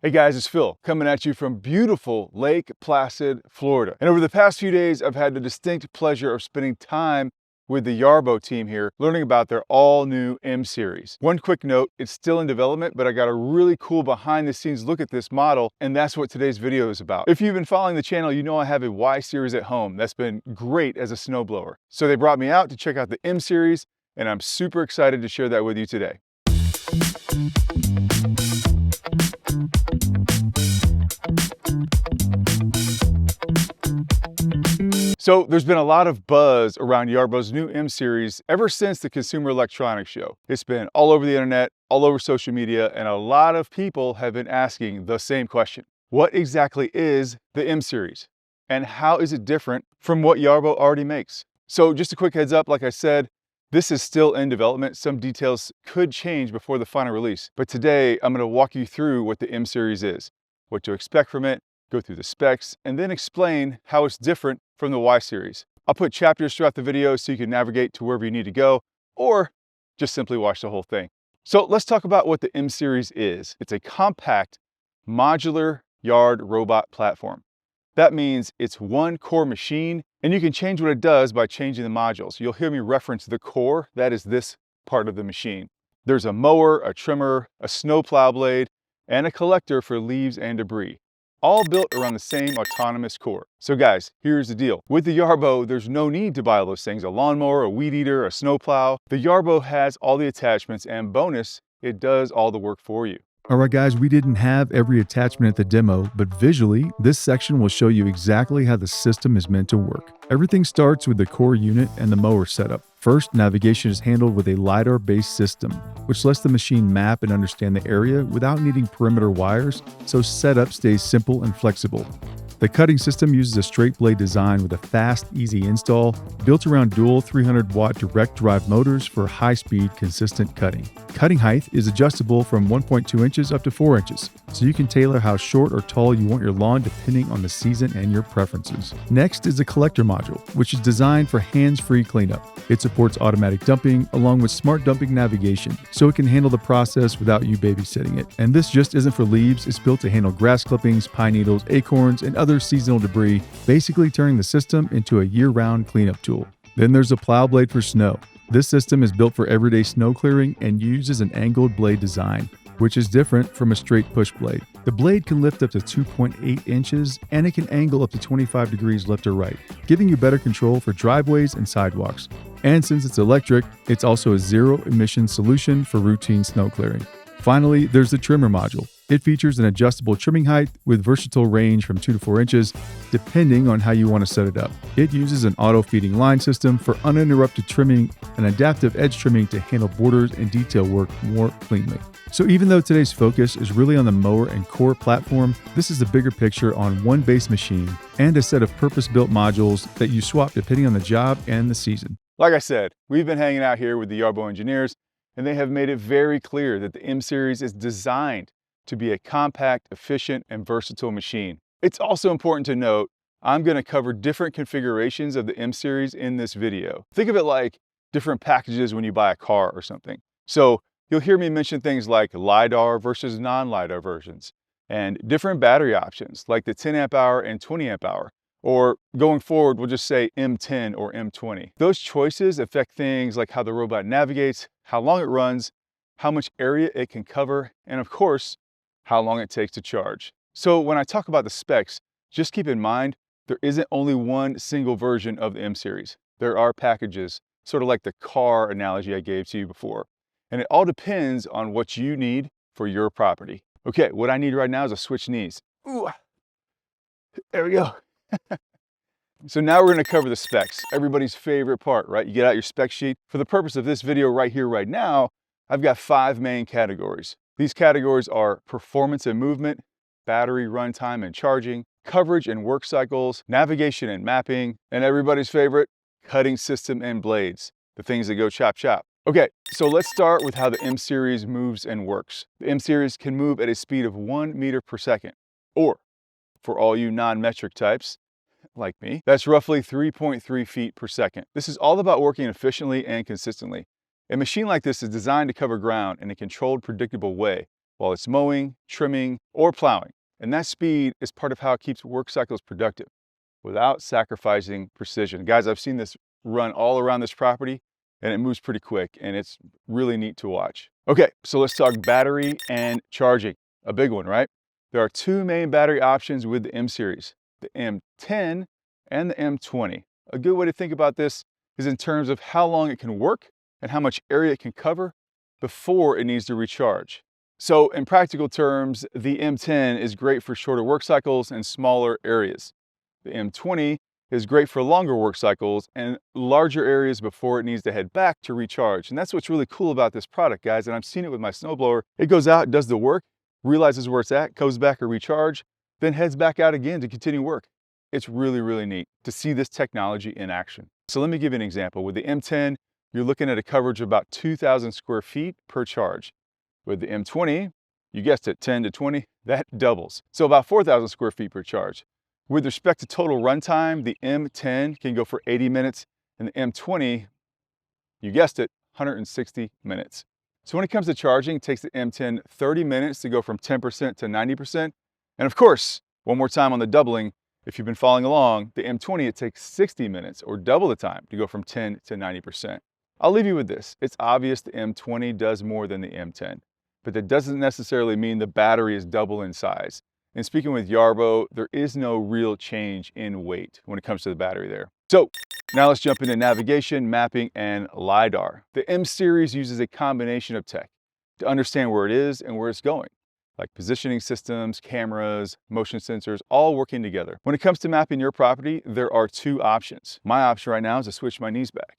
Hey guys, it's Phil coming at you from beautiful Lake Placid, Florida. And over the past few days, I've had the distinct pleasure of spending time with the Yarbo team here, learning about their all-new M series. One quick note, it's still in development, but I got a really cool behind-the-scenes look at this model, and that's what today's video is about. If you've been following the channel, you know I have a Y series at home that's been great as a snowblower. So they brought me out to check out the M series, and I'm super excited to share that with you today. So there's been a lot of buzz around Yarbo's new M series ever since the Consumer Electronics Show. It's been all over the internet, all over social media, and a lot of people have been asking the same question. What exactly is the M series? And how is it different from what Yarbo already makes? So just a quick heads up, like I said, this is still in development. Some details could change before the final release. But today, I'm gonna walk you through what the M series is, what to expect from it, go through the specs, and then explain how it's different from the Y series. I'll put chapters throughout the video so you can navigate to wherever you need to go, or just simply watch the whole thing. So let's talk about what the M series is. It's a compact, modular yard robot platform. That means it's one core machine, and you can change what it does by changing the modules. You'll hear me reference the core, that is this part of the machine. There's a mower, a trimmer, a snow plow blade, and a collector for leaves and debris, all built around the same autonomous core. So guys, here's the deal. With the Yarbo, there's no need to buy those things, a lawnmower, a weed eater, a snow plow. The Yarbo has all the attachments, and bonus, it does all the work for you. All right, guys, we didn't have every attachment at the demo, but visually, this section will show you exactly how the system is meant to work. Everything starts with the core unit and the mower setup. First, navigation is handled with a LiDAR-based system, which lets the machine map and understand the area without needing perimeter wires, so setup stays simple and flexible. The cutting system uses a straight blade design with a fast, easy install, built around dual 300-watt direct drive motors for high-speed, consistent cutting. Cutting height is adjustable from 1.2 inches up to 4 inches, so you can tailor how short or tall you want your lawn depending on the season and your preferences. Next is the collector module, which is designed for hands-free cleanup. It supports automatic dumping along with smart dumping navigation, so it can handle the process without you babysitting it. And this just isn't for leaves, it's built to handle grass clippings, pine needles, acorns, and other seasonal debris, basically turning the system into a year-round cleanup tool. Then there's a plow blade for snow. This system is built for everyday snow clearing and uses an angled blade design, which is different from a straight push blade. The blade can lift up to 2.8 inches and it can angle up to 25 degrees left or right, giving you better control for driveways and sidewalks. And since it's electric, it's also a zero-emission solution for routine snow clearing. Finally, there's the trimmer module. It features an adjustable trimming height with versatile range from 2 to 4 inches, depending on how you want to set it up. It uses an auto-feeding line system for uninterrupted trimming and adaptive edge trimming to handle borders and detail work more cleanly. So even though today's focus is really on the mower and core platform, this is the bigger picture on one base machine and a set of purpose-built modules that you swap depending on the job and the season. Like I said, we've been hanging out here with the Yarbo engineers, and they have made it very clear that the M series is designed to be a compact, efficient, and versatile machine. It's also important to note, I'm going to cover different configurations of the M series in this video. Think of it like different packages when you buy a car or something. So you'll hear me mention things like LiDAR versus non-LiDAR versions, and different battery options like the 10 amp hour and 20 amp hour. Or going forward, we'll just say M10 or M20. Those choices affect things like how the robot navigates, how long it runs, how much area it can cover, and of course, how long it takes to charge. So when I talk about the specs, just keep in mind, there isn't only one single version of the M series. There are packages, sort of like the car analogy I gave to you before. And it all depends on what you need for your property. Okay, what I need right now is a switch knees. Ooh, there we go. So now we're going to cover the specs, everybody's favorite part, right? You get out your spec sheet. For the purpose of this video right here, right now, I've got 5 main categories. These categories are performance and movement, battery runtime and charging, coverage and work cycles, navigation and mapping, and everybody's favorite, cutting system and blades, the things that go chop chop. Okay, so let's start with how the M series moves and works. The M series can move at a speed of 1 meter per second, or for all you non-metric types, like me, that's roughly 3.3 feet per second. This is all about working efficiently and consistently. A machine like this is designed to cover ground in a controlled, predictable way, while it's mowing, trimming, or plowing. And that speed is part of how it keeps work cycles productive without sacrificing precision. Guys, I've seen this run all around this property and it moves pretty quick and it's really neat to watch. Okay, so let's talk battery and charging. A big one, right? There are two main battery options with the M series, the M10 and the M20. A good way to think about this is in terms of how long it can work and how much area it can cover before it needs to recharge. So in practical terms, the M10 is great for shorter work cycles and smaller areas. The M20 is great for longer work cycles and larger areas before it needs to head back to recharge. And that's what's really cool about this product, guys. And I've seen it with my snowblower. It goes out, does the work, realizes where it's at, goes back to recharge, then heads back out again to continue work. It's really, really neat to see this technology in action. So let me give you an example. With the M10, you're looking at a coverage of about 2,000 square feet per charge. With the M20, you guessed it, 10 to 20, that doubles. So about 4,000 square feet per charge. With respect to total runtime, the M10 can go for 80 minutes and the M20, you guessed it, 160 minutes. So when it comes to charging, it takes the M10 30 minutes to go from 10% to 90%. And of course, one more time on the doubling, if you've been following along, the M20, it takes 60 minutes or double the time to go from 10 to 90%. I'll leave you with this. It's obvious the M20 does more than the M10, but that doesn't necessarily mean the battery is double in size. And speaking with Yarbo, there is no real change in weight when it comes to the battery there. So now let's jump into navigation, mapping, and LiDAR. The M series uses a combination of tech to understand where it is and where it's going, like positioning systems, cameras, motion sensors, all working together. When it comes to mapping your property, there are two options. My option right now is to switch my knees back.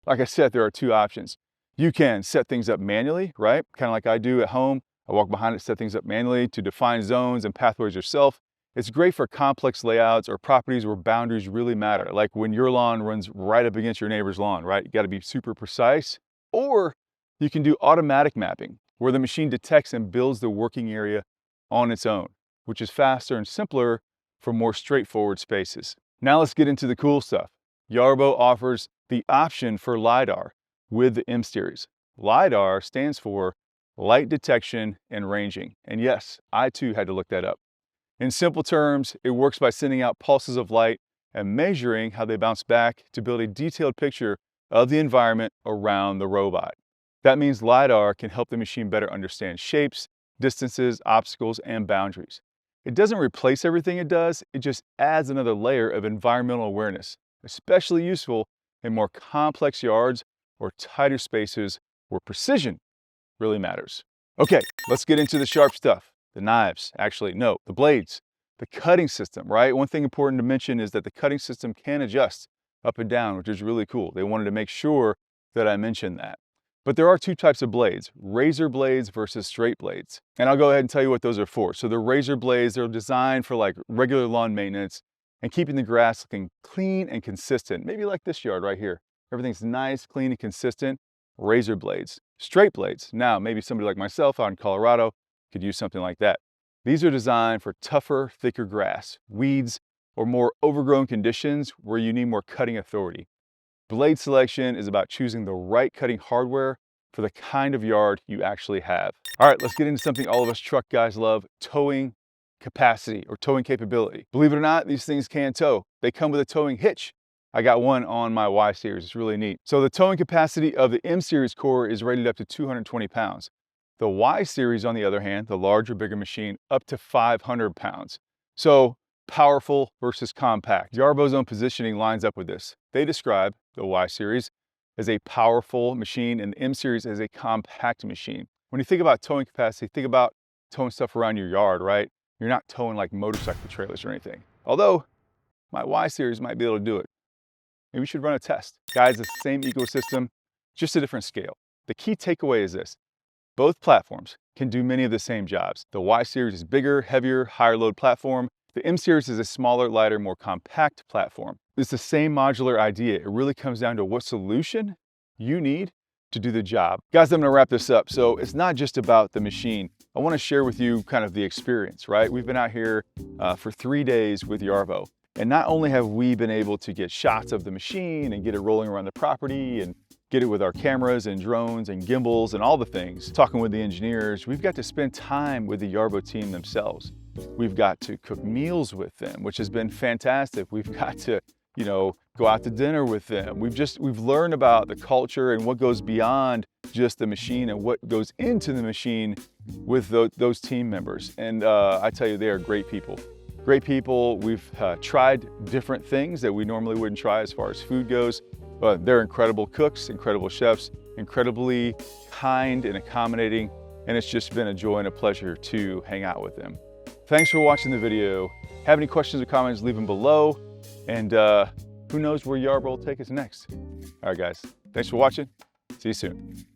Like I said, there are two options. You can set things up manually, right? Kind of like I do at home. I walk behind it, set things up manually to define zones and pathways yourself. It's great for complex layouts or properties where boundaries really matter, like when your lawn runs right up against your neighbor's lawn, right? You got to be super precise. Or you can do automatic mapping, where the machine detects and builds the working area on its own, which is faster and simpler for more straightforward spaces. Now let's get into the cool stuff. Yarbo offers the option for LiDAR with the M series. LiDAR stands for light detection and ranging. And yes, I too had to look that up. In simple terms, it works by sending out pulses of light and measuring how they bounce back to build a detailed picture of the environment around the robot. That means LiDAR can help the machine better understand shapes, distances, obstacles, and boundaries. It doesn't replace everything it does, it just adds another layer of environmental awareness, especially useful in more complex yards or tighter spaces where precision really matters. Okay, let's get into the sharp stuff. The knives, actually, no, the blades, the cutting system, right? One thing important to mention is that the cutting system can adjust up and down, which is really cool. They wanted to make sure that I mentioned that. But there are two types of blades, razor blades versus straight blades. And I'll go ahead and tell you what those are for. So the razor blades, they're designed for like regular lawn maintenance and keeping the grass looking clean and consistent, maybe like this yard right here. Everything's nice, clean, and consistent. Razor blades. Straight blades, now maybe somebody like myself out in Colorado could use something like that. These are designed for tougher, thicker grass, weeds, or more overgrown conditions where you need more cutting authority. Blade selection is about choosing the right cutting hardware for the kind of yard you actually have. All right, let's get into something all of us truck guys love, towing capacity or towing capability. Believe it or not, these things can tow. They come with a towing hitch. I got one on my Y series, it's really neat. So the towing capacity of the M series core is rated up to 220 pounds. The Y series, on the other hand, the larger, bigger machine, up to 500 pounds. So powerful versus compact. Yarbo's own positioning lines up with this. They describe the Y series as a powerful machine and the M series as a compact machine. When you think about towing capacity, think about towing stuff around your yard, right? You're not towing like motorcycle trailers or anything. Although my Y series might be able to do it. Maybe we should run a test. Guys, it's the same ecosystem, just a different scale. The key takeaway is this. Both platforms can do many of the same jobs. The Y series is bigger, heavier, higher load platform. The M series is a smaller, lighter, more compact platform. It's the same modular idea. It really comes down to what solution you need to do the job. Guys, I'm gonna wrap this up. So it's not just about the machine. I wanna share with you kind of the experience, right? We've been out here for 3 days with Yarbo. And not only have we been able to get shots of the machine and get it rolling around the property and get it with our cameras and drones and gimbals and all the things, talking with the engineers. We've got to spend time with the Yarbo team themselves. We've got to cook meals with them, which has been fantastic. We've got to, you know, go out to dinner with them. We've learned about the culture and what goes beyond just the machine and what goes into the machine with those team members. And I tell you, they are great people. Great people. We've tried different things that we normally wouldn't try as far as food goes, but they're incredible cooks, incredible chefs, incredibly kind and accommodating, and it's just been a joy and a pleasure to hang out with them. Thanks for watching the video. Have any questions or comments, leave them below, and who knows where Yarbo will take us next. All right, guys, thanks for watching. See you soon.